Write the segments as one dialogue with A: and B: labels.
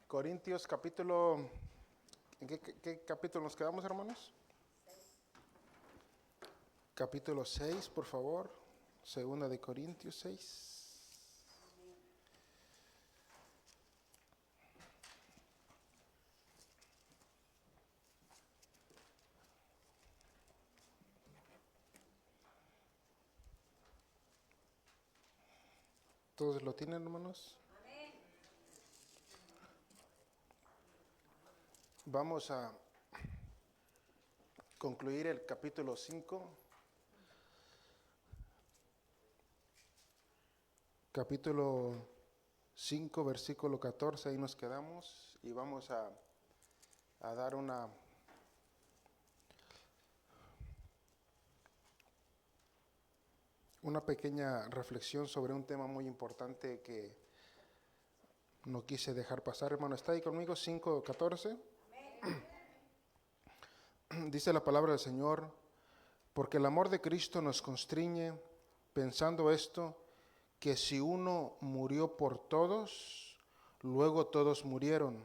A: Corintios capítulo, ¿en qué capítulo nos quedamos, hermanos? Capítulo 6, por favor. Segunda de Corintios 6. ¿Todos lo tienen, hermanos? Vamos a concluir el capítulo 5. Capítulo 5, versículo 14, ahí nos quedamos y vamos a dar una pequeña reflexión sobre un tema muy importante que no quise dejar pasar, hermano. ¿Está ahí conmigo? 5:14. Dice la palabra del Señor: porque el amor de Cristo nos constriñe, pensando esto, que si uno murió por todos, luego todos murieron,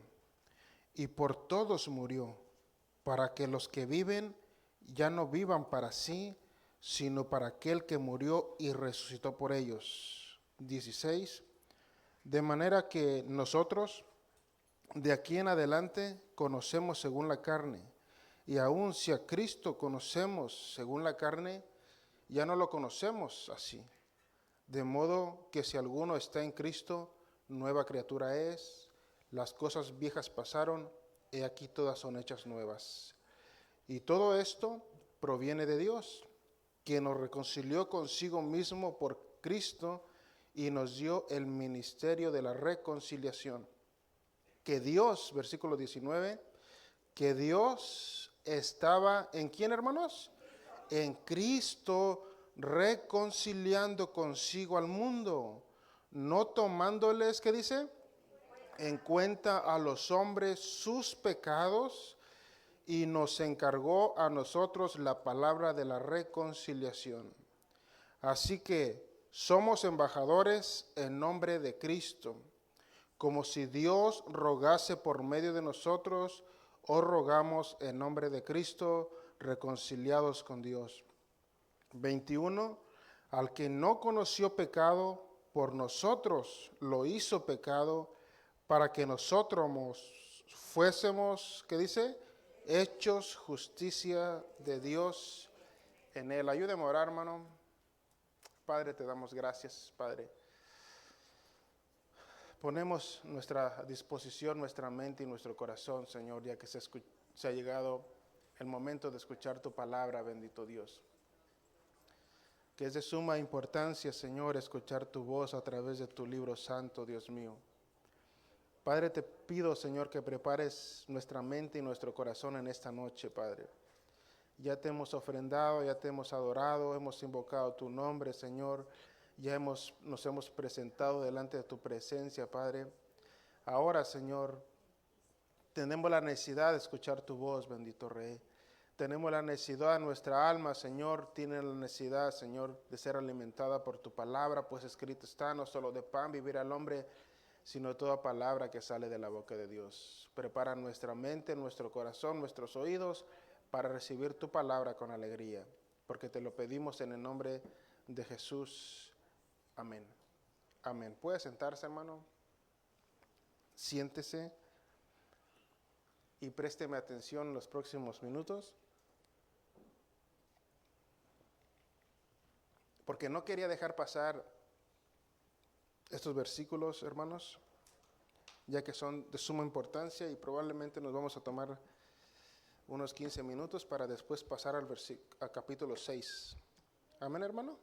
A: y por todos murió, para que los que viven ya no vivan para sí, sino para aquel que murió y resucitó por ellos. 16. De manera que nosotros, de aquí en adelante, conocemos según la carne, y aun si a Cristo conocemos según la carne, ya no lo conocemos así. De modo que si alguno está en Cristo, nueva criatura es, las cosas viejas pasaron, he aquí todas son hechas nuevas. Y todo esto proviene de Dios, quien nos reconcilió consigo mismo por Cristo y nos dio el ministerio de la reconciliación. Que Dios, versículo 19, que Dios estaba ¿en quién, hermanos? En Cristo, reconciliando consigo al mundo, no tomándoles, ¿qué dice? En cuenta a los hombres sus pecados, y nos encargó a nosotros la palabra de la reconciliación. Así que somos embajadores en nombre de Cristo, como si Dios rogase por medio de nosotros, os rogamos en nombre de Cristo, reconciliados con Dios. 21. Al que no conoció pecado, por nosotros lo hizo pecado, para que nosotros fuésemos, ¿qué dice? Hechos justicia de Dios en él. Ayúdeme a orar, hermano. Padre, te damos gracias, Padre. Ponemos nuestra disposición, nuestra mente y nuestro corazón, Señor, ya que se ha llegado el momento de escuchar tu palabra, bendito Dios. Que es de suma importancia, Señor, escuchar tu voz a través de tu libro santo, Dios mío. Padre, te pido, Señor, que prepares nuestra mente y nuestro corazón en esta noche, Padre. Ya te hemos ofrendado, ya te hemos adorado, hemos invocado tu nombre, Señor. Ya nos hemos presentado delante de tu presencia, Padre. Ahora, Señor, tenemos la necesidad de escuchar tu voz, bendito Rey. Tenemos la necesidad, nuestra alma, Señor, tiene la necesidad, Señor, de ser alimentada por tu palabra, pues escrito está, no solo de pan vivirá el hombre, sino toda palabra que sale de la boca de Dios. Prepara nuestra mente, nuestro corazón, nuestros oídos, para recibir tu palabra con alegría, porque te lo pedimos en el nombre de Jesús. Amén. Amén. ¿Puede sentarse, hermano? Siéntese y présteme atención en los próximos minutos, porque no quería dejar pasar estos versículos, hermanos, ya que son de suma importancia y probablemente nos vamos a tomar unos 15 minutos para después pasar al capítulo 6. Amén, hermano.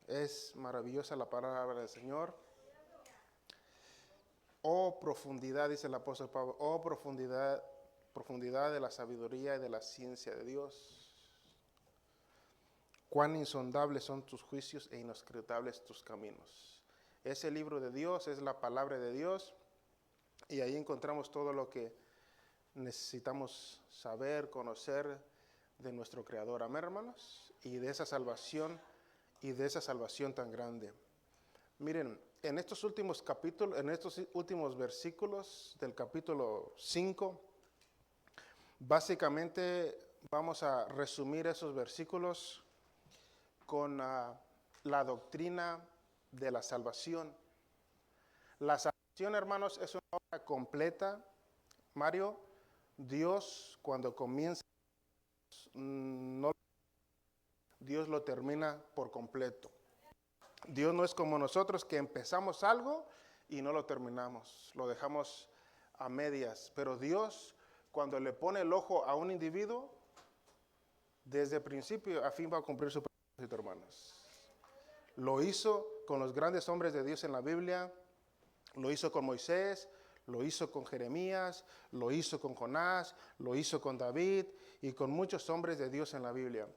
A: Es maravillosa la palabra del Señor. Oh profundidad, dice el apóstol Pablo, oh profundidad de la sabiduría y de la ciencia de Dios. Cuán insondables son tus juicios e inescrutables tus caminos. Ese libro de Dios es la palabra de Dios, y ahí encontramos todo lo que necesitamos saber, conocer de nuestro Creador. Amén, hermanos, y de esa salvación tan grande. Miren, en estos últimos capítulos, en estos últimos versículos del capítulo 5, básicamente vamos a resumir esos versículos con la doctrina de la salvación. La salvación, hermanos, es una obra completa. Mario, Dios cuando comienza, no, Dios lo termina por completo. Dios no es como nosotros que empezamos algo y no lo terminamos, lo dejamos a medias. Pero Dios, cuando le pone el ojo a un individuo, desde principio a fin va a cumplir su propósito, hermanos. Lo hizo con los grandes hombres de Dios en la Biblia, lo hizo con Moisés, lo hizo con Jeremías, lo hizo con Jonás, lo hizo con David y con muchos hombres de Dios en la Biblia.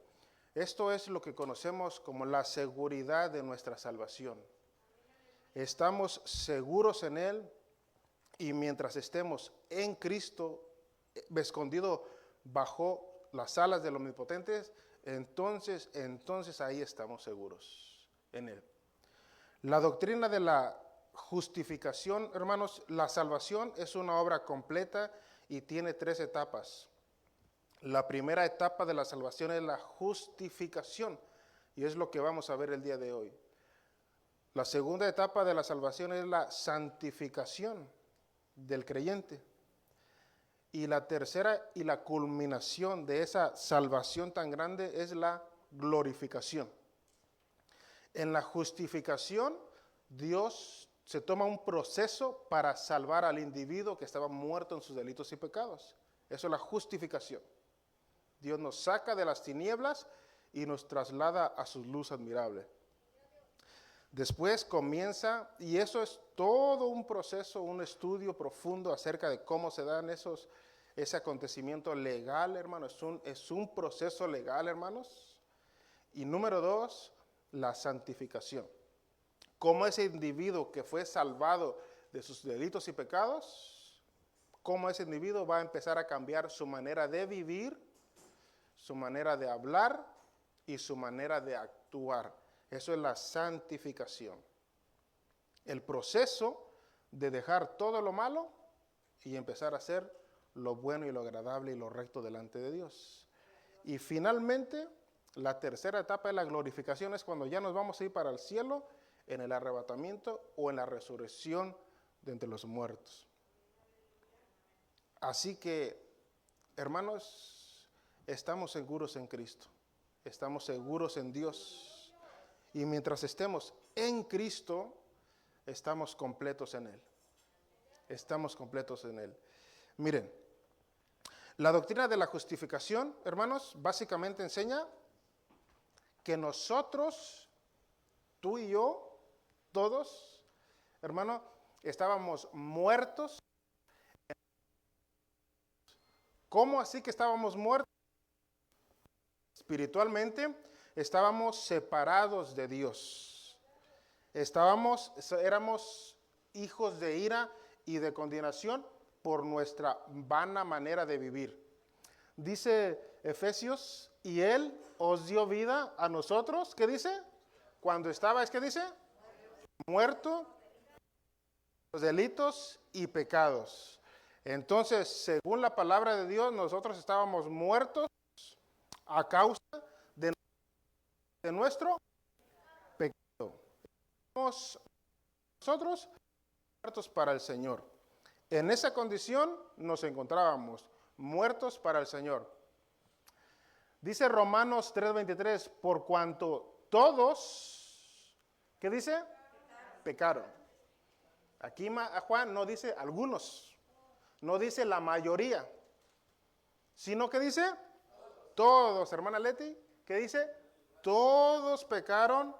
A: Esto es lo que conocemos como la seguridad de nuestra salvación. Estamos seguros en Él y mientras estemos en Cristo, escondido bajo las alas del Omnipotente, entonces ahí estamos seguros en Él. La doctrina de la justificación, hermanos, la salvación es una obra completa y tiene 3 etapas. La primera etapa de la salvación es la justificación, y es lo que vamos a ver el día de hoy. La segunda etapa de la salvación es la santificación del creyente. Y la tercera y la culminación de esa salvación tan grande es la glorificación. En la justificación, Dios se toma un proceso para salvar al individuo que estaba muerto en sus delitos y pecados. Eso es la justificación. Dios nos saca de las tinieblas y nos traslada a su luz admirable. Después comienza, y eso es todo un proceso, un estudio profundo acerca de cómo se dan ese acontecimiento legal, hermanos. Es un proceso legal, hermanos. Y número 2, la santificación. Cómo ese individuo que fue salvado de sus delitos y pecados, cómo ese individuo va a empezar a cambiar su manera de vivir, su manera de hablar y su manera de actuar. Eso es la santificación. El proceso de dejar todo lo malo y empezar a hacer lo bueno y lo agradable y lo recto delante de Dios. Y finalmente, la tercera etapa de la glorificación es cuando ya nos vamos a ir para el cielo en el arrebatamiento o en la resurrección de entre los muertos. Así que, hermanos, estamos seguros en Cristo, estamos seguros en Dios, y mientras estemos en Cristo, estamos completos en Él. Estamos completos en Él. Miren, la doctrina de la justificación, hermanos, básicamente enseña que nosotros, tú y yo, todos, hermano, estábamos muertos. ¿Cómo así que estábamos muertos? Espiritualmente estábamos separados de Dios. Éramos hijos de ira y de condenación por nuestra vana manera de vivir. Dice Efesios, y Él os dio vida a nosotros, ¿qué dice? Cuando estabais, ¿qué dice? Muerto, los delitos y pecados. Entonces, según la palabra de Dios, nosotros estábamos muertos a causa de nuestro pecado. Nosotros muertos para el Señor. En esa condición nos encontrábamos, muertos para el Señor. Dice Romanos 3:23, por cuanto todos, ¿qué dice? Pecaron. Aquí Juan no dice algunos, no dice la mayoría, sino que dice todos, hermana Leti, ¿qué dice? Todos pecaron,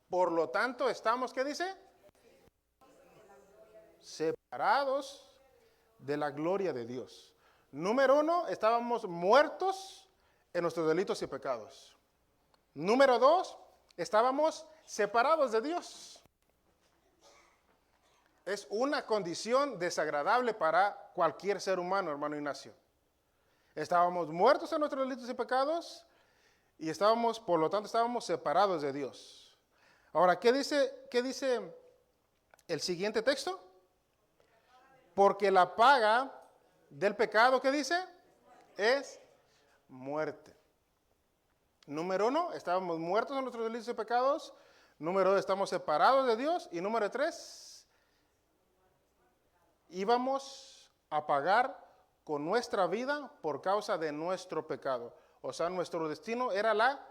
A: por lo tanto estamos, ¿qué dice? Separados de la gloria de Dios. Número 1, estábamos muertos en nuestros delitos y pecados. Número 2, estábamos separados de Dios. Es una condición desagradable para cualquier ser humano, hermano Ignacio. Estábamos muertos en nuestros delitos y pecados y por lo tanto, estábamos separados de Dios. Ahora, ¿qué dice El siguiente texto. Porque la paga del pecado, ¿qué dice? Es muerte. Número 1, estábamos muertos en nuestros delitos y pecados. Número 2, estamos separados de Dios. Y número 3, íbamos a pagar con nuestra vida por causa de nuestro pecado. O sea, nuestro destino era la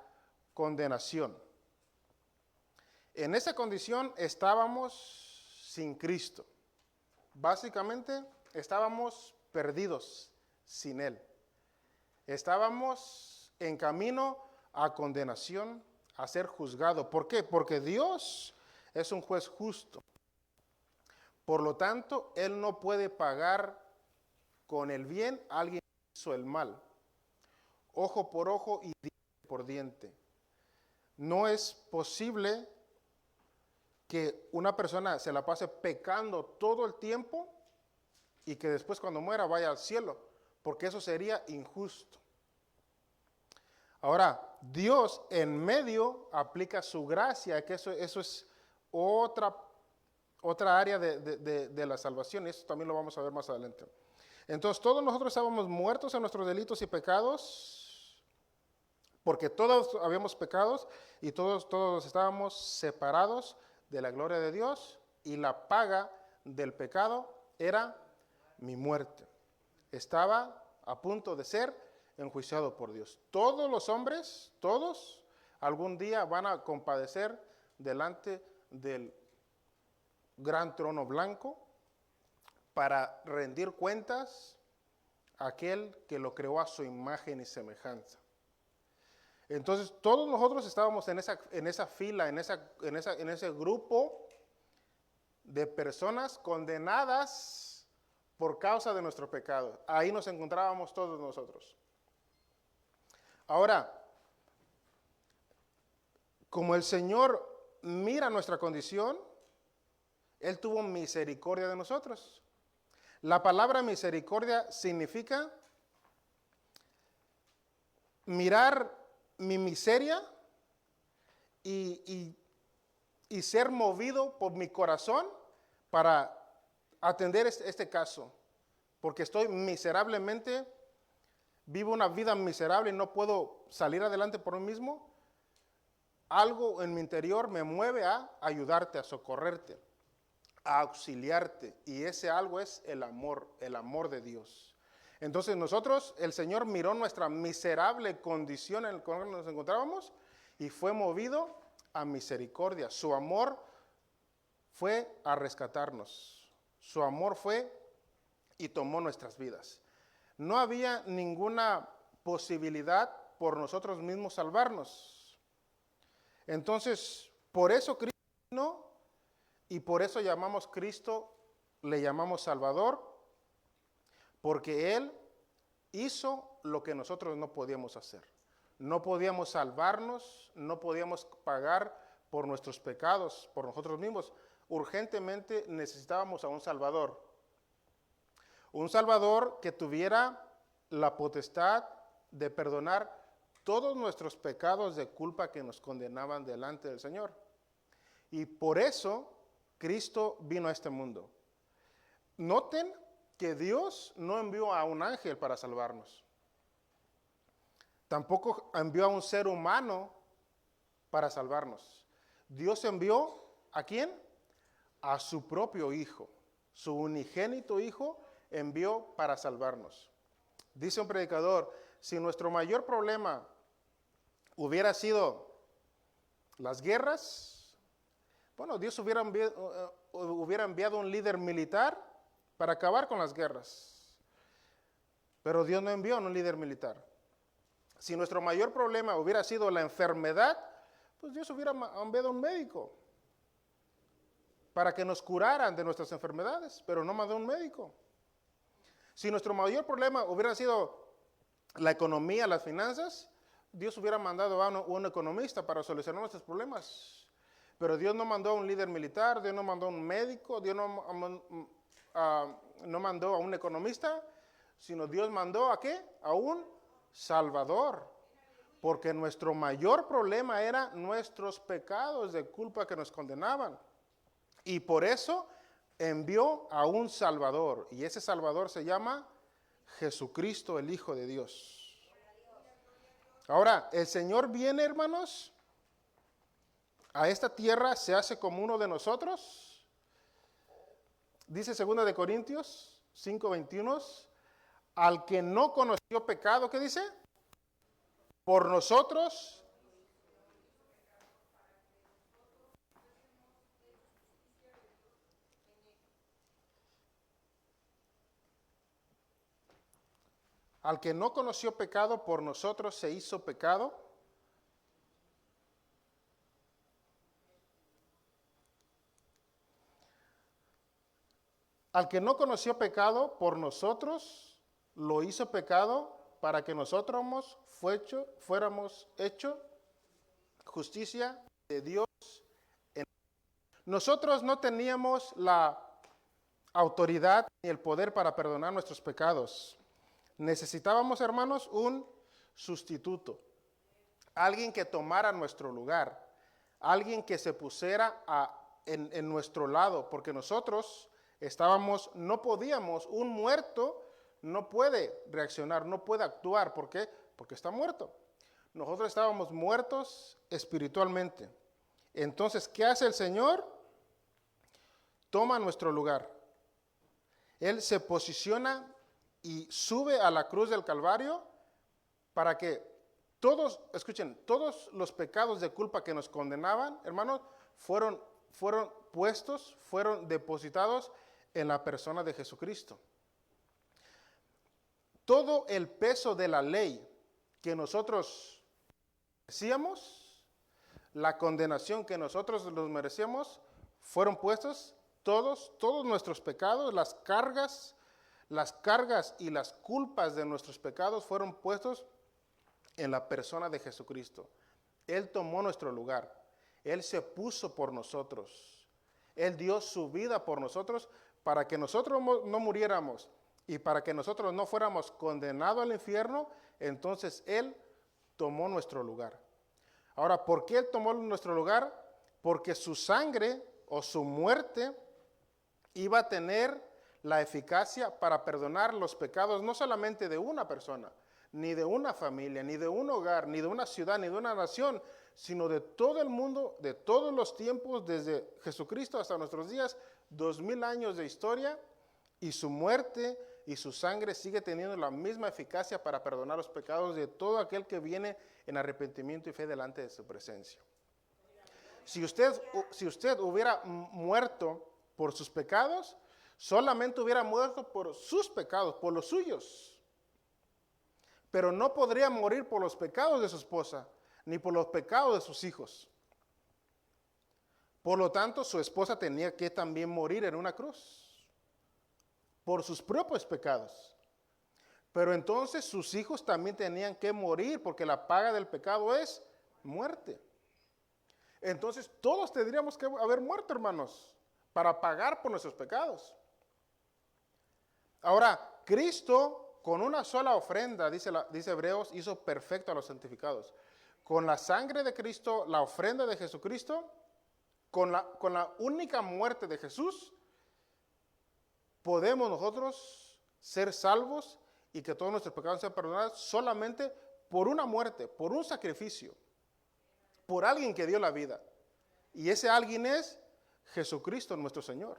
A: condenación. En esa condición estábamos sin Cristo. Básicamente estábamos perdidos sin Él. Estábamos en camino a condenación, a ser juzgado. ¿Por qué? Porque Dios es un juez justo. Por lo tanto, Él no puede pagar con el bien a alguien que hizo el mal. Ojo por ojo y diente por diente. No es posible que una persona se la pase pecando todo el tiempo y que después cuando muera vaya al cielo, porque eso sería injusto. Ahora, Dios en medio aplica su gracia, que eso es otra área de la salvación, y eso también lo vamos a ver más adelante. Entonces, todos nosotros estábamos muertos en nuestros delitos y pecados, porque todos habíamos pecados y todos estábamos separados de la gloria de Dios, y la paga del pecado era mi muerte. Estaba a punto de ser enjuiciado por Dios. Todos los hombres, todos, algún día van a compadecer delante del gran trono blanco para rendir cuentas a aquel que lo creó a su imagen y semejanza. Entonces, todos nosotros estábamos en esa fila, en ese grupo de personas condenadas por causa de nuestro pecado. Ahí nos encontrábamos todos nosotros. Ahora, como el Señor mira nuestra condición, Él tuvo misericordia de nosotros. La palabra misericordia significa mirar mi miseria y ser movido por mi corazón para atender este caso, porque estoy miserablemente, vivo una vida miserable y no puedo salir adelante por mí mismo. Algo en mi interior me mueve a ayudarte, a socorrerte, a auxiliarte, y ese algo es el amor de Dios. Entonces nosotros, el Señor miró nuestra miserable condición en la que nos encontrábamos y fue movido a misericordia. Su amor fue a rescatarnos. Su amor fue y tomó nuestras vidas. No había ninguna posibilidad por nosotros mismos salvarnos. Entonces, por eso Cristo vino y por eso llamamos Cristo, le llamamos Salvador, porque Él hizo lo que nosotros no podíamos hacer. No podíamos salvarnos, no podíamos pagar por nuestros pecados, por nosotros mismos. Urgentemente necesitábamos a un Salvador. Un Salvador que tuviera la potestad de perdonar todos nuestros pecados de culpa que nos condenaban delante del Señor. Y por eso Cristo vino a este mundo. Noten que Dios no envió a un ángel para salvarnos. Tampoco envió a un ser humano para salvarnos. Dios envió ¿a quién? A su propio Hijo. Su unigénito Hijo envió para salvarnos. Dice un predicador, si nuestro mayor problema hubiera sido las guerras, bueno, Dios hubiera enviado un líder militar para acabar con las guerras. Pero Dios no envió a un líder militar. Si nuestro mayor problema hubiera sido la enfermedad, pues Dios hubiera enviado a un médico para que nos curaran de nuestras enfermedades, pero no mandó un médico. Si nuestro mayor problema hubiera sido la economía, las finanzas, Dios hubiera mandado a un economista para solucionar nuestros problemas. Pero Dios no mandó a un líder militar, Dios no mandó a un médico, Dios no mandó a un economista, sino Dios mandó ¿a qué? A un Salvador. Porque nuestro mayor problema era nuestros pecados de culpa que nos condenaban. Y por eso envió a un Salvador. Y ese Salvador se llama Jesucristo, el Hijo de Dios. Ahora, el Señor viene, hermanos, a esta tierra, se hace como uno de nosotros. Dice 2 de Corintios 5:21, al que no conoció pecado, ¿qué dice? Por nosotros. Al que no conoció pecado, por nosotros se hizo pecado. Al que no conoció pecado, por nosotros lo hizo pecado para que nosotros fuéramos hecho justicia de Dios. Nosotros no teníamos la autoridad ni el poder para perdonar nuestros pecados. Necesitábamos, hermanos, un sustituto, alguien que tomara nuestro lugar, alguien que se pusiera en nuestro lado, porque nosotros no podíamos, un muerto no puede reaccionar, no puede actuar. ¿Por qué? Porque está muerto. Nosotros estábamos muertos espiritualmente. Entonces, ¿qué hace el Señor? Toma nuestro lugar. Él se posiciona y sube a la cruz del Calvario para que escuchen, todos los pecados de culpa que nos condenaban, hermanos, fueron depositados en la persona de Jesucristo. Todo el peso de la ley que nosotros merecíamos, la condenación que nosotros los merecíamos, fueron puestos todos nuestros pecados, las cargas y las culpas de nuestros pecados fueron puestos en la persona de Jesucristo. Él tomó nuestro lugar. Él se puso por nosotros. Él dio su vida por nosotros para que nosotros no muriéramos y para que nosotros no fuéramos condenados al infierno. Entonces Él tomó nuestro lugar. Ahora, ¿por qué Él tomó nuestro lugar? Porque su sangre o su muerte iba a tener la eficacia para perdonar los pecados no solamente de una persona, ni de una familia, ni de un hogar, ni de una ciudad, ni de una nación, sino de todo el mundo, de todos los tiempos, desde Jesucristo hasta nuestros días, 2000 años de historia, y su muerte y su sangre sigue teniendo la misma eficacia para perdonar los pecados de todo aquel que viene en arrepentimiento y fe delante de su presencia. Si usted hubiera muerto por sus pecados, solamente hubiera muerto por sus pecados, por los suyos. Pero no podría morir por los pecados de su esposa, ni por los pecados de sus hijos. Por lo tanto, su esposa tenía que también morir en una cruz, por sus propios pecados. Pero entonces sus hijos también tenían que morir, porque la paga del pecado es muerte. Entonces todos tendríamos que haber muerto, hermanos, para pagar por nuestros pecados. Ahora, Cristo, con una sola ofrenda, dice Hebreos, hizo perfecto a los santificados. Con la sangre de Cristo, la ofrenda de Jesucristo, con la única muerte de Jesús, podemos nosotros ser salvos y que todos nuestros pecados sean perdonados solamente por una muerte, por un sacrificio, por alguien que dio la vida. Y ese alguien es Jesucristo nuestro Señor.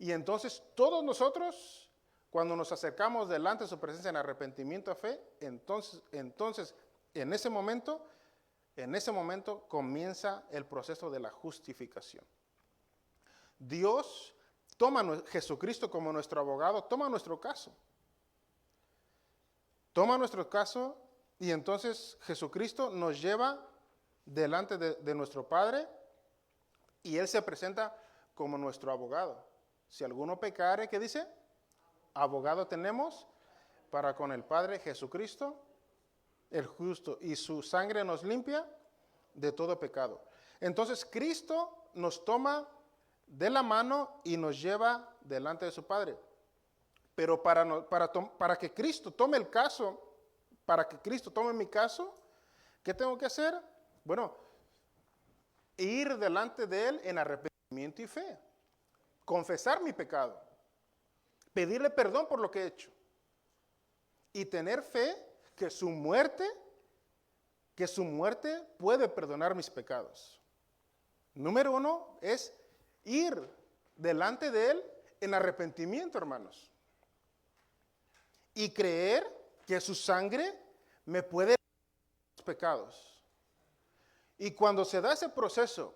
A: Y entonces todos nosotros, cuando nos acercamos delante de su presencia en arrepentimiento a fe, entonces en ese momento comienza el proceso de la justificación. Dios toma a Jesucristo como nuestro abogado, toma nuestro caso. Toma nuestro caso y entonces Jesucristo nos lleva delante de nuestro Padre y Él se presenta como nuestro abogado. Si alguno pecare, ¿qué dice? Abogado tenemos para con el Padre, Jesucristo, el justo, y su sangre nos limpia de todo pecado. Entonces Cristo nos toma de la mano y nos lleva delante de su Padre. Pero para que Cristo tome el caso, para que Cristo tome mi caso, ¿qué tengo que hacer? Bueno, ir delante de Él en arrepentimiento. arrepentimiento y fe. Confesar mi pecado. Pedirle perdón por lo que he hecho. Y tener fe que su muerte puede perdonar mis pecados. Número 1 es ir delante de Él en arrepentimiento, hermanos. Y creer que su sangre me puede perdonar los pecados. Y cuando se da ese proceso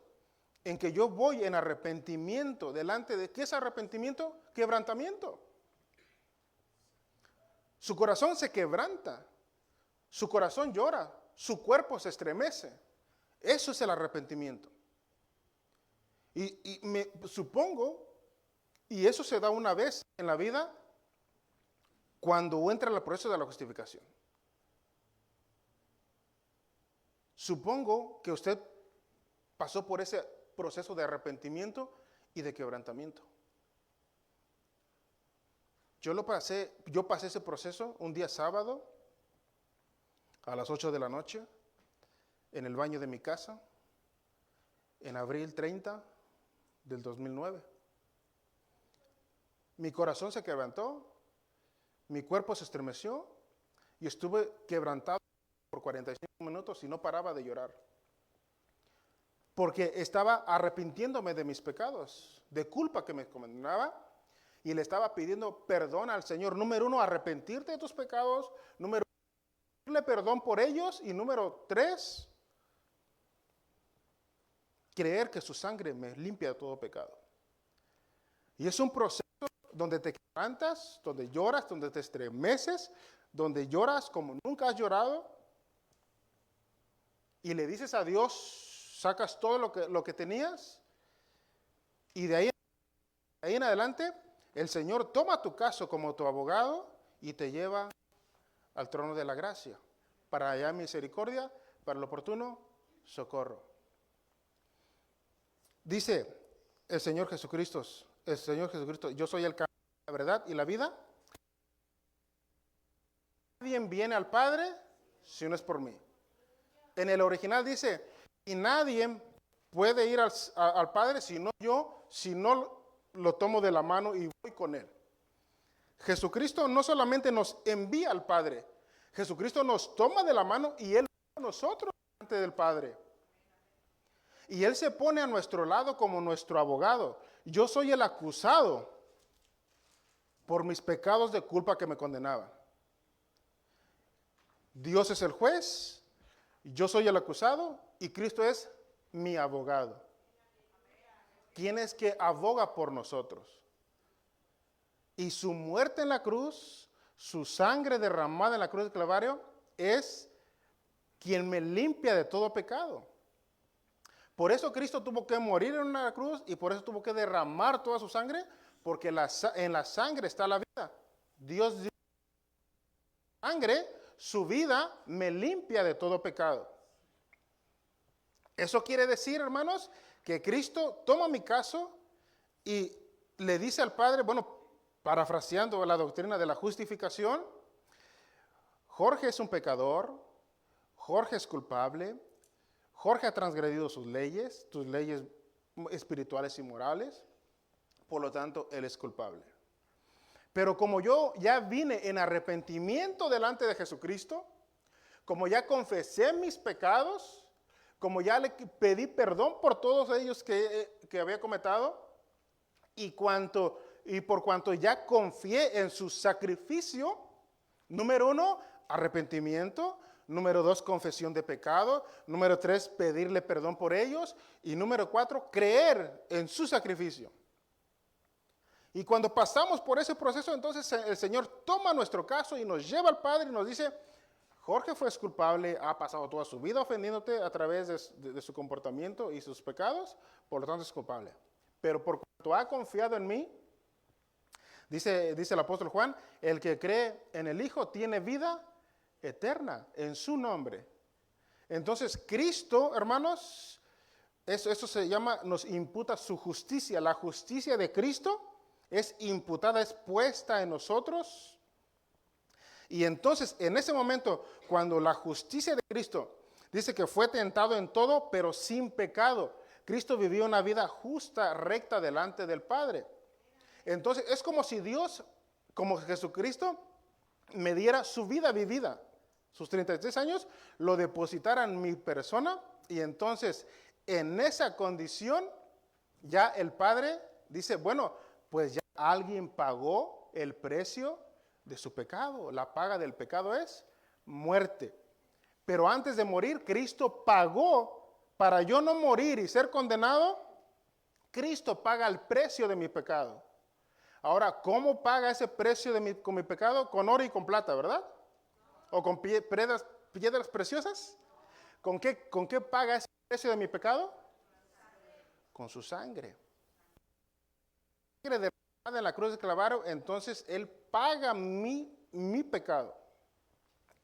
A: en que yo voy en arrepentimiento delante de, ¿qué es arrepentimiento? Quebrantamiento. Su corazón se quebranta, su corazón llora, su cuerpo se estremece. Eso es el arrepentimiento. Y me supongo, y eso se da una vez en la vida, cuando entra el proceso de la justificación. Supongo que usted pasó por ese proceso de arrepentimiento y de quebrantamiento. Yo pasé ese proceso un día sábado a las 8 de la noche en el baño de mi casa en abril 30 del 2009. Mi corazón se quebrantó, mi cuerpo se estremeció y estuve quebrantado por 45 minutos y no paraba de llorar. Porque estaba arrepintiéndome de mis pecados, de culpa que me condenaba, y le estaba pidiendo perdón al Señor. Número 1, arrepentirte de tus pecados. Número 2, pedirle perdón por ellos. Y número 3, creer que su sangre me limpia de todo pecado. Y es un proceso donde te quebrantas, donde lloras, donde te estremeces, donde lloras como nunca has llorado. Y le dices a Dios, sacas todo lo que tenías. Y de ahí en adelante, el Señor toma tu caso como tu abogado y te lleva al trono de la gracia para hallar misericordia, para el oportuno socorro. Dice el Señor Jesucristo, yo soy el camino, la verdad y la vida. Nadie viene al Padre si no es por mí. En el original dice, y nadie puede ir al Padre si no lo tomo de la mano y voy con Él. Jesucristo no solamente nos envía al Padre, Jesucristo nos toma de la mano y Él va a nosotros delante del Padre. Y Él se pone a nuestro lado como nuestro abogado. Yo soy el acusado por mis pecados de culpa que me condenaban. Dios es el juez, yo soy el acusado y Cristo es mi abogado. ¿Quién es que aboga por nosotros? Y su muerte en la cruz, su sangre derramada en la cruz del Calvario, es quien me limpia de todo pecado. Por eso Cristo tuvo que morir en una cruz y por eso tuvo que derramar toda su sangre, porque en la sangre está la vida. Dios dio sangre, su vida me limpia de todo pecado. Eso quiere decir, hermanos, que Cristo toma mi caso y le dice al Padre, bueno, parafraseando la doctrina de la justificación, Jorge es un pecador, Jorge es culpable, Jorge ha transgredido sus leyes espirituales y morales, por lo tanto, él es culpable. Pero como yo ya vine en arrepentimiento delante de Jesucristo, como ya confesé mis pecados, como ya le pedí perdón por todos ellos que había cometido, y por cuanto ya confié en su sacrificio, número 1, arrepentimiento. Número 2, confesión de pecado. Número 3, pedirle perdón por ellos. Y número 4, creer en su sacrificio. Y cuando pasamos por ese proceso, entonces el Señor toma nuestro caso y nos lleva al Padre y nos dice, Jorge fue culpable, ha pasado toda su vida ofendiéndote a través de su comportamiento y sus pecados, por lo tanto es culpable. Pero por cuanto ha confiado en mí, dice el apóstol Juan, el que cree en el Hijo tiene vida eterna en su nombre. Entonces Cristo, hermanos, eso se llama, nos imputa su justicia. La justicia de Cristo es imputada, es puesta en nosotros. Y entonces, en ese momento, cuando la justicia de Cristo dice que fue tentado en todo, pero sin pecado. Cristo vivió una vida justa, recta delante del Padre. Entonces es como si Dios, como Jesucristo, me diera su vida vivida. Sus 33 años lo depositara en mi persona, y entonces en esa condición ya el Padre dice, bueno, pues ya alguien pagó el precio de su pecado. La paga del pecado es muerte. Pero antes de morir, Cristo pagó para yo no morir y ser condenado. Cristo paga el precio de mi pecado. Ahora, ¿cómo paga ese precio con mi pecado? Con oro y con plata, ¿verdad? ¿O con piedras preciosas? ¿Con qué paga ese precio de mi pecado? Con su sangre. De la cruz de Calvario, entonces Él paga mi pecado.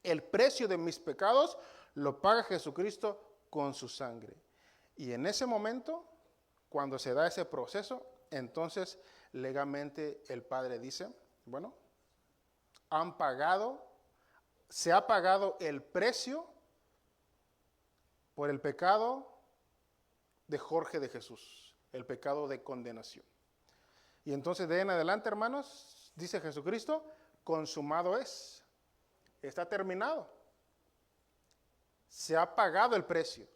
A: El precio de mis pecados lo paga Jesucristo con su sangre. Y en ese momento, cuando se da ese proceso, entonces legalmente el Padre dice, bueno, se ha pagado el precio por el pecado de Jorge de Jesús, el pecado de condenación. Y entonces de en adelante, hermanos, dice Jesucristo, consumado es. Está terminado. Se ha pagado el precio.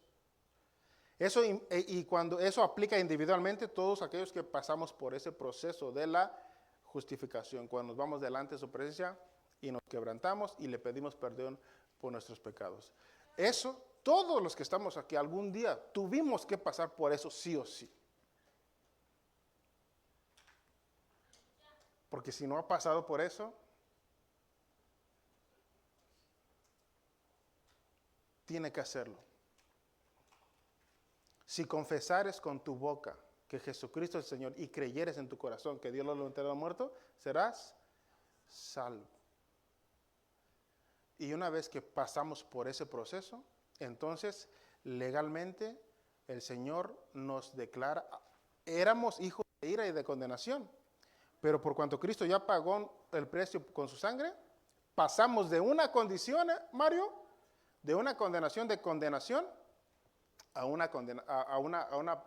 A: Eso, y cuando eso aplica individualmente, todos aquellos que pasamos por ese proceso de la justificación, cuando nos vamos delante de su presencia y nos quebrantamos y le pedimos perdón por nuestros pecados. Eso, todos los que estamos aquí algún día tuvimos que pasar por eso sí o sí. Porque si no ha pasado por eso, tiene que hacerlo. Si confesares con tu boca que Jesucristo es el Señor y creyeres en tu corazón que Dios lo levantó de los muertos, serás salvo. Y una vez que pasamos por ese proceso, entonces legalmente el Señor nos declara, éramos hijos de ira y de condenación, pero por cuanto Cristo ya pagó el precio con su sangre, pasamos de una condición, Mario, de una condenación a una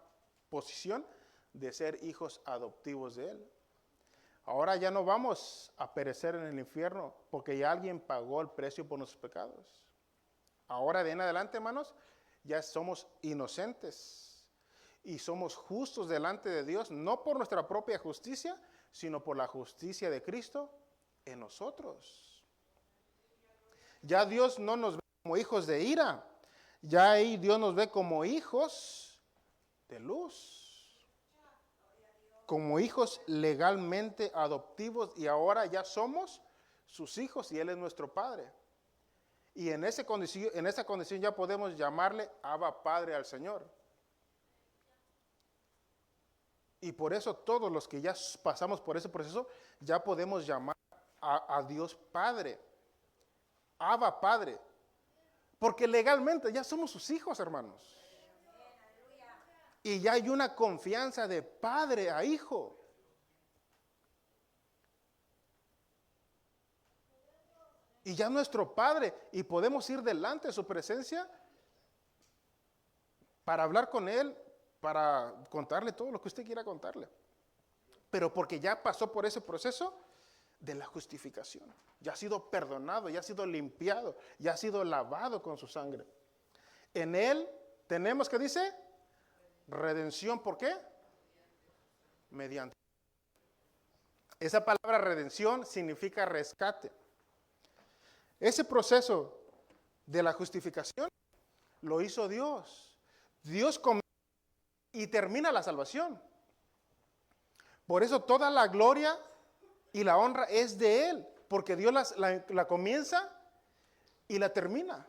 A: posición de ser hijos adoptivos de Él. Ahora ya no vamos a perecer en el infierno porque ya alguien pagó el precio por nuestros pecados. Ahora de en adelante, hermanos, ya somos inocentes y somos justos delante de Dios, no por nuestra propia justicia, sino por la justicia de Cristo en nosotros. Ya Dios no nos ve como hijos de ira, ya ahí Dios nos ve como hijos de luz, como hijos legalmente adoptivos, y ahora ya somos sus hijos y Él es nuestro Padre. Y en esa condición ya podemos llamarle Abba Padre al Señor. Y por eso todos los que ya pasamos por ese proceso, ya podemos llamar a Dios Padre, Abba Padre, porque legalmente ya somos sus hijos, hermanos. Y ya hay una confianza de padre a hijo. Y ya nuestro Padre, y podemos ir delante de su presencia para hablar con Él, para contarle todo lo que usted quiera contarle. Pero porque ya pasó por ese proceso de la justificación. Ya ha sido perdonado, ya ha sido limpiado, ya ha sido lavado con su sangre. En Él tenemos, ¿qué dice? Redención, ¿por qué? Mediante. Esa palabra redención significa rescate. Ese proceso de la justificación lo hizo Dios. Dios comienza y termina la salvación. Por eso toda la gloria y la honra es de Él, porque Dios la comienza y la termina.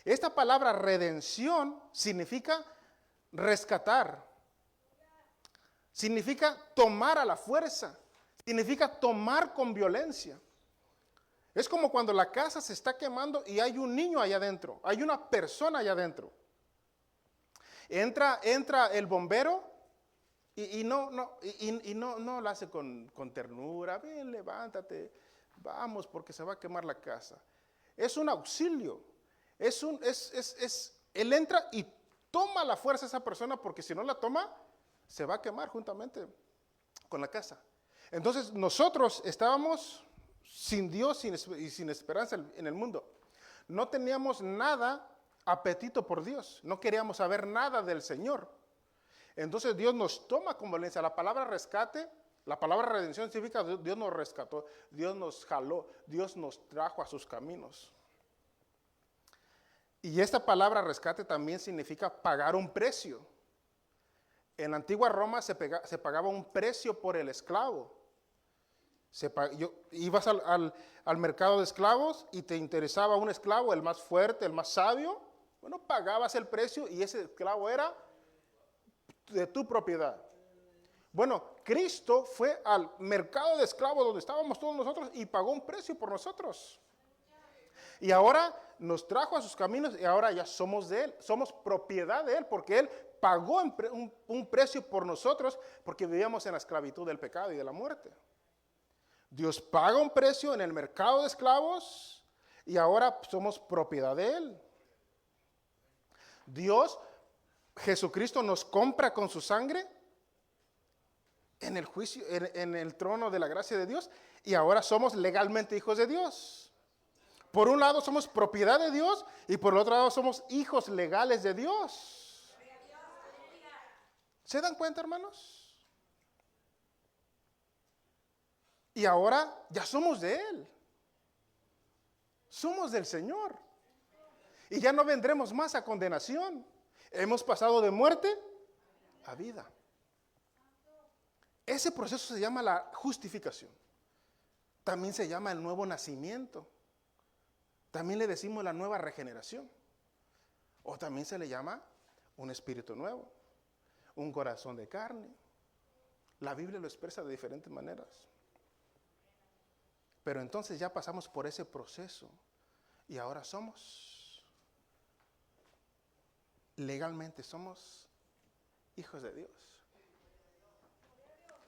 A: Esta palabra redención significa rescatar, significa tomar a la fuerza, significa tomar con violencia. Es como cuando la casa se está quemando y hay un niño allá adentro, hay una persona allá adentro. Entra el bombero y no lo hace con ternura. Ven, levántate, vamos, porque se va a quemar la casa. Es un auxilio. Él entra y toma la fuerza esa persona, porque si no la toma, se va a quemar juntamente con la casa. Entonces nosotros estábamos sin Dios y sin esperanza en el mundo. No teníamos nada apetito por Dios, no queríamos saber nada del Señor. Entonces Dios nos toma con violencia. La palabra rescate, la palabra redención significa Dios nos rescató, Dios nos jaló, Dios nos trajo a sus caminos. Y esta palabra rescate también significa pagar un precio. En la antigua Roma se pagaba un precio por el esclavo. Ibas al mercado de esclavos y te interesaba un esclavo, el más fuerte, el más sabio. Bueno, pagabas el precio y ese esclavo era de tu propiedad. Bueno, Cristo fue al mercado de esclavos donde estábamos todos nosotros y pagó un precio por nosotros. Y ahora nos trajo a sus caminos y ahora ya somos de Él, somos propiedad de Él, porque Él pagó un precio por nosotros, porque vivíamos en la esclavitud del pecado y de la muerte. Dios paga un precio en el mercado de esclavos y ahora somos propiedad de Él. Dios, Jesucristo, nos compra con su sangre en el juicio, en el trono de la gracia de Dios, y ahora somos legalmente hijos de Dios. Por un lado somos propiedad de Dios y por el otro lado somos hijos legales de Dios. ¿Se dan cuenta, hermanos? Y ahora ya somos de Él. Somos del Señor. Y ya no vendremos más a condenación. Hemos pasado de muerte a vida. Ese proceso se llama la justificación. También se llama el nuevo nacimiento. También le decimos la nueva regeneración. O también se le llama un espíritu nuevo, un corazón de carne. La Biblia lo expresa de diferentes maneras. Pero entonces ya pasamos por ese proceso y ahora legalmente somos hijos de Dios.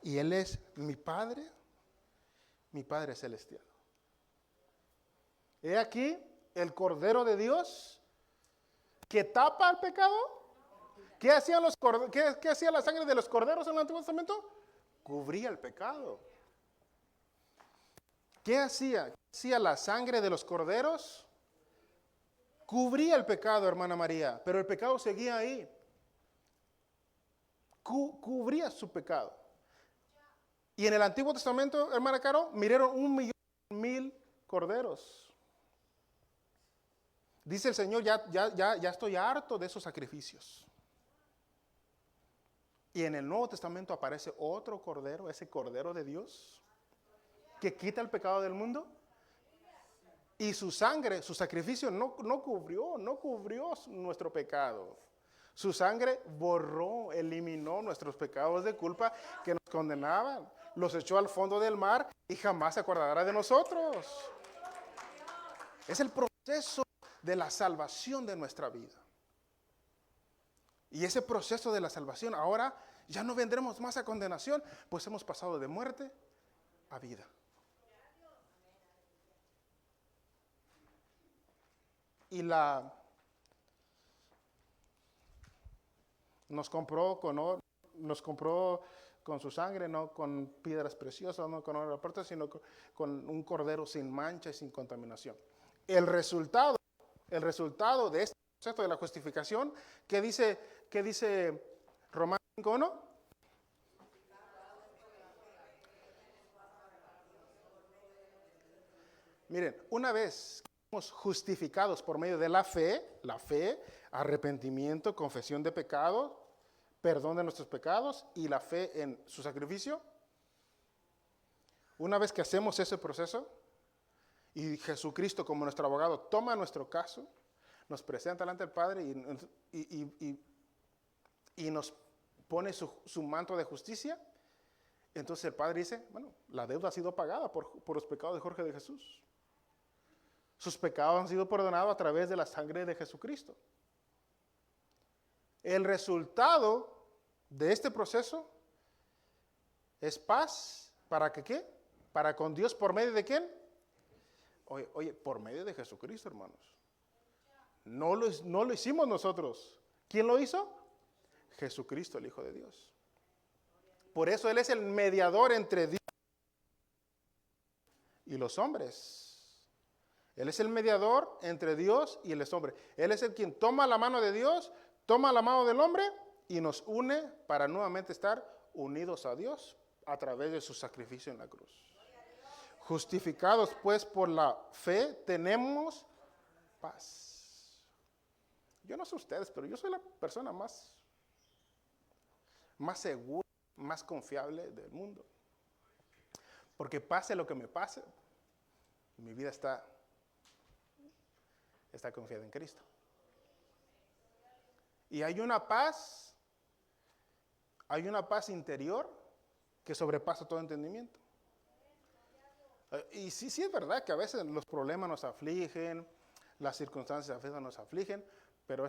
A: Y Él es mi Padre celestial. He aquí el Cordero de Dios que tapa el pecado. ¿Qué hacía la sangre de los corderos en el Antiguo Testamento? Cubría el pecado. ¿Qué hacía? ¿Qué hacía la sangre de los corderos? Cubría el pecado, hermana María, pero el pecado seguía ahí. Cubría su pecado. Y en el Antiguo Testamento, hermana Caro, miraron 1,000,000 corderos. Dice el Señor, ya estoy harto de esos sacrificios. Y en el Nuevo Testamento aparece otro cordero, ese Cordero de Dios, que quita el pecado del mundo. Y su sangre, su sacrificio no cubrió nuestro pecado. Su sangre borró, eliminó nuestros pecados de culpa que nos condenaban. Los echó al fondo del mar y jamás se acordará de nosotros. Es el proceso de la salvación de nuestra vida. Y ese proceso de la salvación, ahora ya no vendremos más a condenación, pues hemos pasado de muerte a vida. Y nos compró con oro, nos compró con su sangre, no con piedras preciosas, no con oro aparte, sino con un cordero sin mancha y sin contaminación. El resultado de este proceso de la justificación, ¿qué dice Romanos 5:1? Miren, una vez que somos justificados por medio de la fe, arrepentimiento, confesión de pecado, perdón de nuestros pecados y la fe en su sacrificio, una vez que hacemos ese proceso y Jesucristo como nuestro abogado toma nuestro caso, nos presenta delante del Padre y nos pone su manto de justicia, entonces el Padre dice, bueno, la deuda ha sido pagada por los pecados de Jorge de Jesús. Sus pecados han sido perdonados a través de la sangre de Jesucristo. El resultado de este proceso es paz. ¿Para qué? Para con Dios, ¿por medio de quién? Oye, por medio de Jesucristo, hermanos. No lo hicimos nosotros. ¿Quién lo hizo? Jesucristo, el Hijo de Dios. Por eso Él es el mediador entre Dios y los hombres. Él es el mediador entre Dios y el hombre. Él es el quien toma la mano de Dios, toma la mano del hombre y nos une para nuevamente estar unidos a Dios a través de su sacrificio en la cruz. Justificados pues por la fe tenemos paz. Yo no sé ustedes, pero yo soy la persona más segura, más confiable del mundo. Porque pase lo que me pase, mi vida está confiada en Cristo. Y hay una paz interior que sobrepasa todo entendimiento. Y sí es verdad que a veces los problemas nos afligen, las circunstancias a veces nos afligen, pero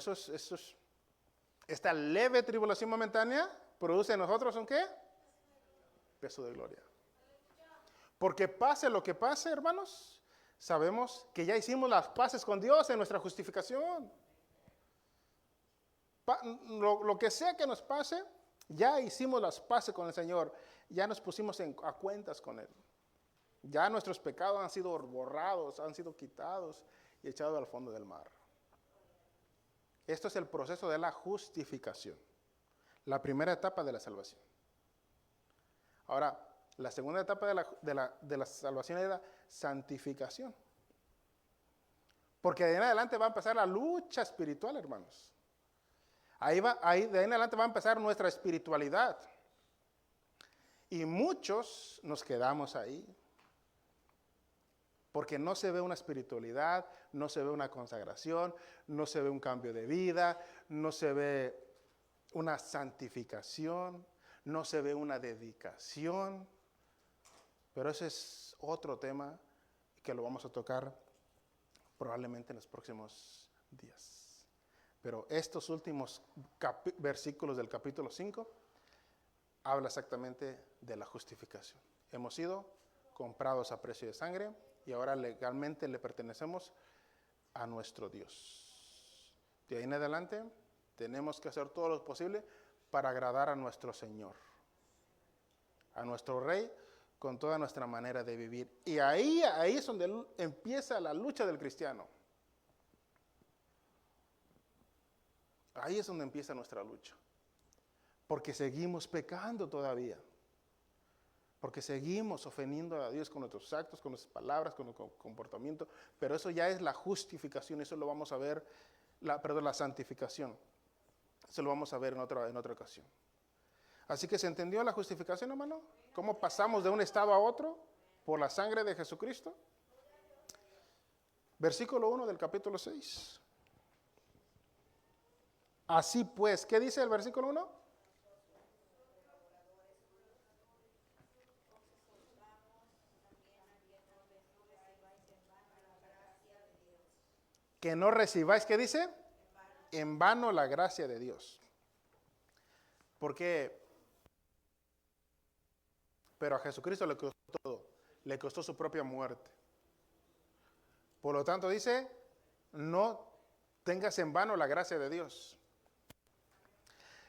A: esta leve tribulación momentánea produce en nosotros ¿un qué? Peso de gloria. Porque pase lo que pase, hermanos, sabemos que ya hicimos las paces con Dios en nuestra justificación. Lo que sea que nos pase, ya hicimos las paces con el Señor. Ya nos pusimos a cuentas con Él. Ya nuestros pecados han sido borrados, han sido quitados y echados al fondo del mar. Esto es el proceso de la justificación. La primera etapa de la salvación. Ahora, la segunda etapa de la salvación es la santificación. Porque de ahí en adelante va a empezar la lucha espiritual, hermanos. De ahí en adelante va a empezar nuestra espiritualidad. Y muchos nos quedamos ahí. Porque no se ve una espiritualidad, no se ve una consagración, no se ve un cambio de vida, no se ve una santificación, no se ve una dedicación. Pero ese es otro tema que lo vamos a tocar probablemente en los próximos días. Pero estos últimos versículos del capítulo 5 habla exactamente de la justificación. Hemos sido comprados a precio de sangre y ahora legalmente le pertenecemos a nuestro Dios. De ahí en adelante tenemos que hacer todo lo posible para agradar a nuestro Señor, a nuestro Rey, con toda nuestra manera de vivir. Y ahí es donde empieza la lucha del cristiano. Ahí es donde empieza nuestra lucha. Porque seguimos pecando todavía. Porque seguimos ofendiendo a Dios con nuestros actos, con nuestras palabras, con nuestro comportamiento. Pero eso ya es la justificación. Eso lo vamos a ver, la santificación. Eso lo vamos a ver en otra ocasión. Así que ¿se entendió la justificación, hermano? ¿Cómo pasamos de un estado a otro por la sangre de Jesucristo? Versículo 1 del capítulo 6. Así pues, ¿qué dice el versículo 1? Que no recibáis, ¿qué dice? En vano la gracia de Dios. Porque pero a Jesucristo le costó todo, le costó su propia muerte. Por lo tanto dice, no tengas en vano la gracia de Dios,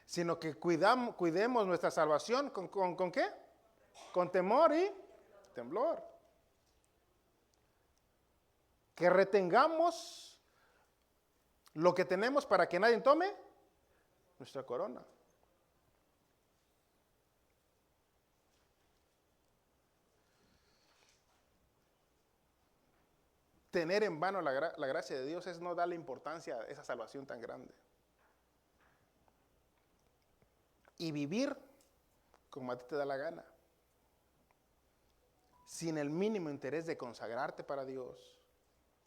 A: sino que cuidemos nuestra salvación ¿con qué? Con temor y temblor. Que retengamos lo que tenemos para que nadie tome nuestra corona. Tener en vano la gracia de Dios es no darle importancia a esa salvación tan grande. Y vivir como a ti te da la gana. Sin el mínimo interés de consagrarte para Dios,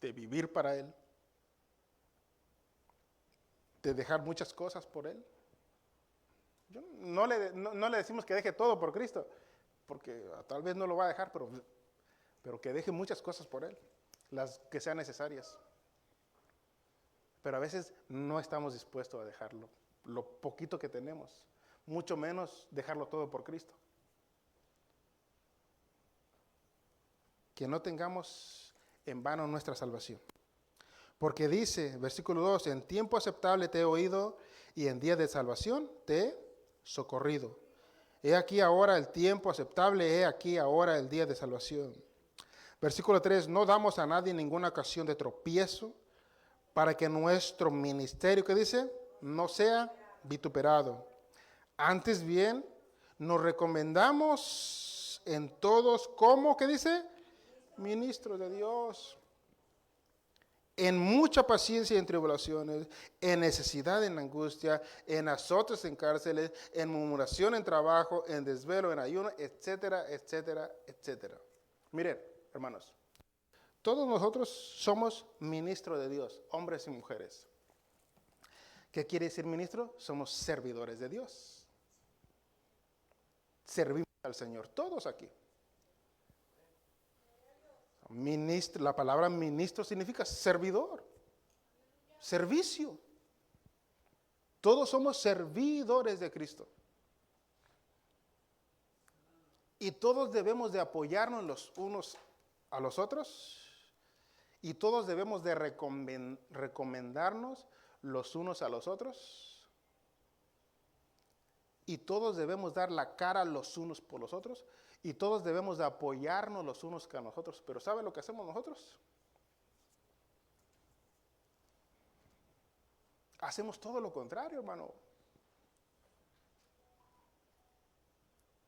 A: de vivir para Él, de dejar muchas cosas por Él. No le decimos que deje todo por Cristo, porque tal vez no lo va a dejar, pero que deje muchas cosas por Él, las que sean necesarias. Pero a veces no estamos dispuestos a dejarlo, lo poquito que tenemos, mucho menos dejarlo todo por Cristo. Que no tengamos en vano nuestra salvación. Porque dice, versículo 2, en tiempo aceptable te he oído y en día de salvación te he socorrido. He aquí ahora el tiempo aceptable, he aquí ahora el día de salvación. Versículo 3, no damos a nadie ninguna ocasión de tropiezo para que nuestro ministerio, ¿qué dice? No sea vituperado. Antes bien, nos recomendamos en todos como, ¿qué dice? Ministros de Dios. En mucha paciencia y en tribulaciones, en necesidad, en angustia, en azotes, en cárceles, en murmuración, en trabajo, en desvelo, en ayuno, etcétera, etcétera, etcétera. Miren, hermanos, todos nosotros somos ministros de Dios, hombres y mujeres. ¿Qué quiere decir ministro? Somos servidores de Dios. Servimos al Señor, todos aquí. Ministro, la palabra ministro significa servidor, servicio. Todos somos servidores de Cristo. Y todos debemos de apoyarnos los unos a los otros. Y todos debemos de recomendarnos los unos a los otros. Y todos debemos dar la cara los unos por los otros. Y todos debemos de apoyarnos los unos con los otros. Pero ¿sabe lo que hacemos nosotros? Hacemos todo lo contrario, hermano.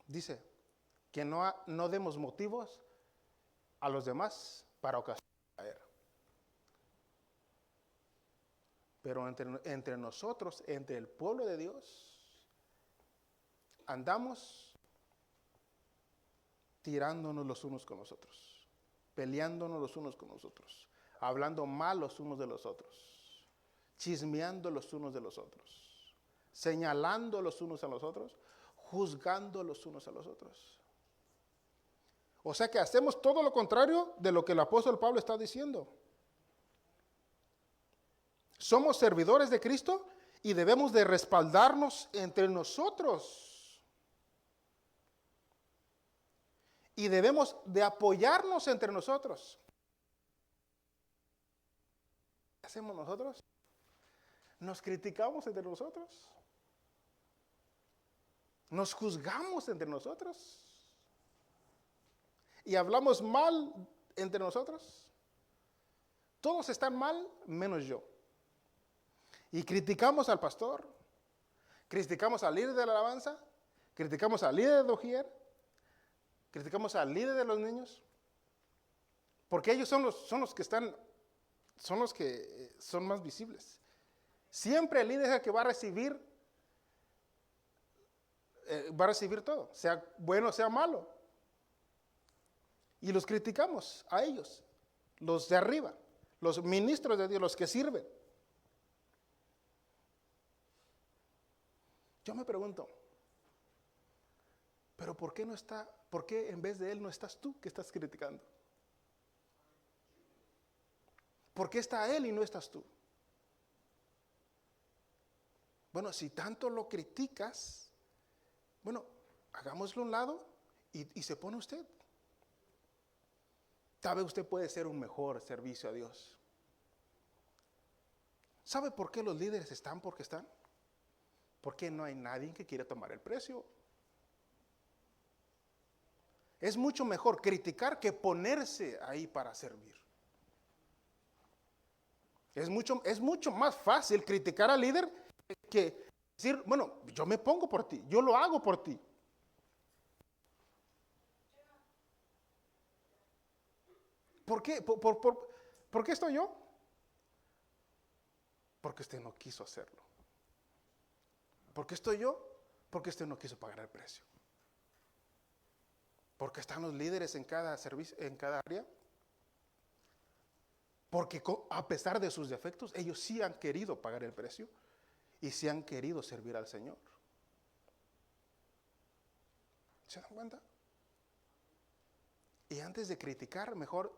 A: Dice que no demos motivos a los demás para ocasionar caer. Pero entre nosotros, entre el pueblo de Dios, andamos tirándonos los unos con los otros, peleándonos los unos con los otros, hablando mal los unos de los otros, chismeando los unos de los otros, señalando los unos a los otros, juzgando los unos a los otros. O sea que hacemos todo lo contrario de lo que el apóstol Pablo está diciendo. Somos servidores de Cristo y debemos de respaldarnos entre nosotros. Y debemos de apoyarnos entre nosotros. ¿Qué hacemos nosotros? Nos criticamos entre nosotros. Nos juzgamos entre nosotros. Y hablamos mal entre nosotros. Todos están mal menos yo. Y criticamos al pastor. Criticamos al líder de la alabanza. Criticamos al líder de doquier. Criticamos al líder de los niños, porque ellos son los que son más visibles. Siempre el líder es el que va a recibir todo, sea bueno, sea malo. Y los criticamos a ellos, los de arriba, los ministros de Dios, los que sirven. Yo me pregunto, pero ¿por qué en vez de él no estás tú que estás criticando? ¿Por qué está él y no estás tú? Bueno, si tanto lo criticas, bueno, hagámoslo a un lado y se pone usted. Tal vez usted puede ser un mejor servicio a Dios. ¿Sabe por qué los líderes están porque están? Porque no hay nadie que quiera tomar el precio. Es mucho mejor criticar que ponerse ahí para servir. Es mucho más fácil criticar al líder que decir, bueno, yo me pongo por ti, yo lo hago por ti. ¿Por qué? ¿Por qué estoy yo? Porque usted no quiso hacerlo. ¿Por qué estoy yo? Porque usted no quiso pagar el precio. Porque están los líderes en cada servicio, en cada área. Porque a pesar de sus defectos, ellos sí han querido pagar el precio y sí han querido servir al Señor. ¿Se dan cuenta? Y antes de criticar, mejor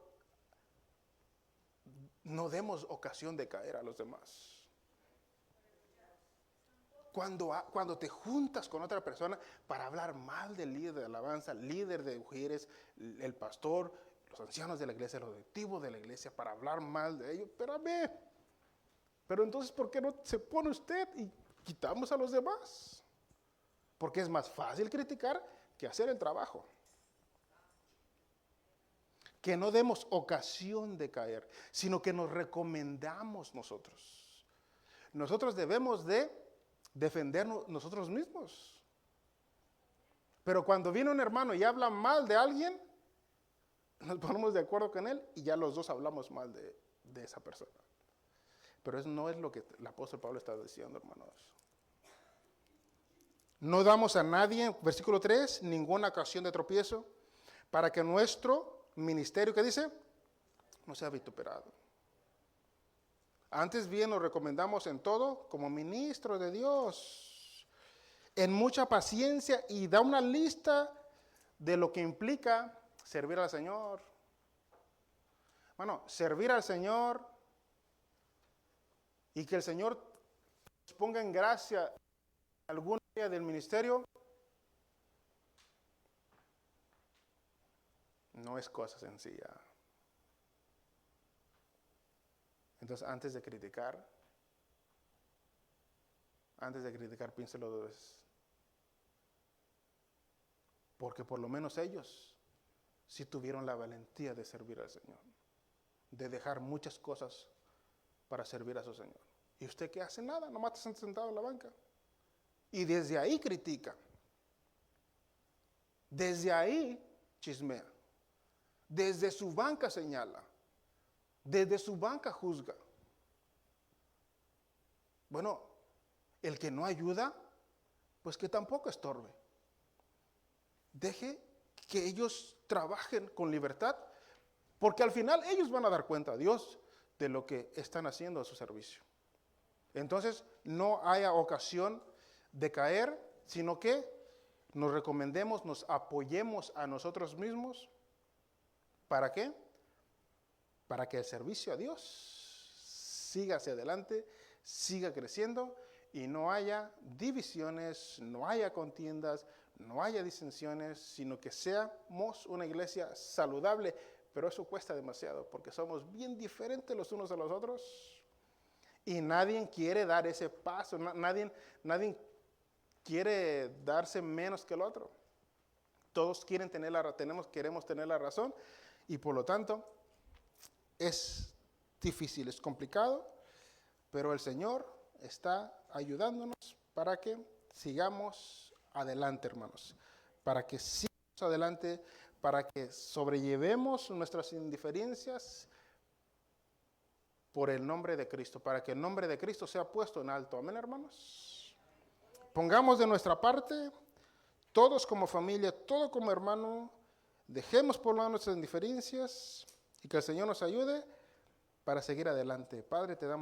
A: no demos ocasión de caer a los demás. Cuando te juntas con otra persona para hablar mal del líder de alabanza, líder de mujeres, el pastor, los ancianos de la iglesia, los directivos de la iglesia, para hablar mal de ellos, pero entonces ¿por qué no se pone usted y quitamos a los demás. Porque es más fácil criticar que hacer el trabajo. Que no demos ocasión de caer, sino que nos recomendamos nosotros. Nosotros debemos de defendernos nosotros mismos. Pero cuando viene un hermano y habla mal de alguien, nos ponemos de acuerdo con él y ya los dos hablamos mal de esa persona. Pero eso no es lo que el apóstol Pablo está diciendo, hermanos. No damos a nadie, versículo 3, ninguna ocasión de tropiezo, para que nuestro ministerio, ¿qué dice? No sea vituperado. Antes bien nos recomendamos en todo como ministro de Dios, en mucha paciencia, y da una lista de lo que implica servir al Señor. Bueno, servir al Señor y que el Señor nos ponga en gracia alguna área del ministerio, no es cosa sencilla. Entonces, antes de criticar, piénselo dos veces. Porque por lo menos ellos sí tuvieron la valentía de servir al Señor, de dejar muchas cosas para servir a su Señor. ¿Y usted qué hace? Nada, nomás está sentado en la banca. Y desde ahí critica. Desde ahí chismea. Desde su banca señala. Desde su banca juzga. Bueno, el que no ayuda, pues que tampoco estorbe. Deje que ellos trabajen con libertad, porque al final ellos van a dar cuenta a Dios de lo que están haciendo a su servicio. Entonces, no haya ocasión de caer, sino que nos recomendemos, nos apoyemos a nosotros mismos. ¿Para qué? Para que el servicio a Dios siga hacia adelante, siga creciendo y no haya divisiones, no haya contiendas, no haya disensiones, sino que seamos una iglesia saludable. Pero eso cuesta demasiado porque somos bien diferentes los unos a los otros y nadie quiere dar ese paso, nadie quiere darse menos que el otro. Todos queremos tener la razón y por lo tanto es difícil, es complicado, pero el Señor está ayudándonos para que sigamos adelante, hermanos, para que sigamos adelante, para que sobrellevemos nuestras indiferencias por el nombre de Cristo, para que el nombre de Cristo sea puesto en alto. Amén, hermanos. Pongamos de nuestra parte, todos como familia, todo como hermano, dejemos por lado nuestras indiferencias y que el Señor nos ayude para seguir adelante. Padre, te damos